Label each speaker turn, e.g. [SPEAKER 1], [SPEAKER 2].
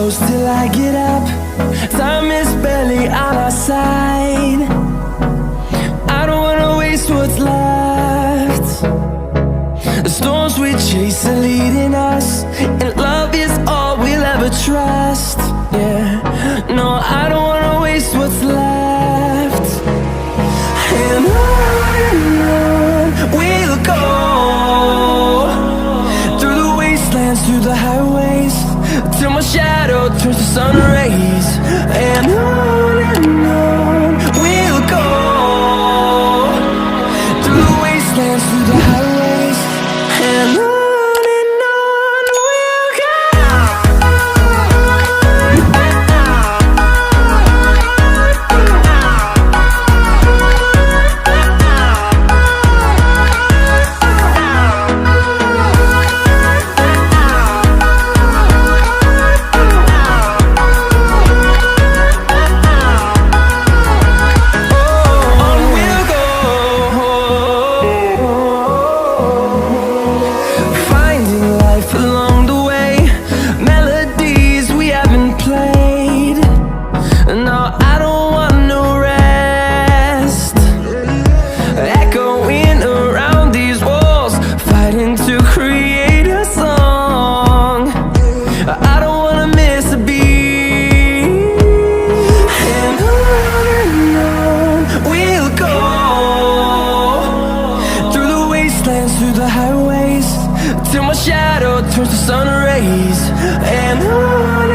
[SPEAKER 1] close till I get up. Time is barely on our side. I don't wanna waste what's left. The storms we chase are leading us, and love is all we'll ever trust. Yeah, no, I don't wanna waste what's left. And on we'll go, through the wastelands, through the highways, till my shadow turns to sun rays. And on we'll go, through the wastelands, through the highways, and on we'll go. Through the highways, till my shadow turns to sun rays. And on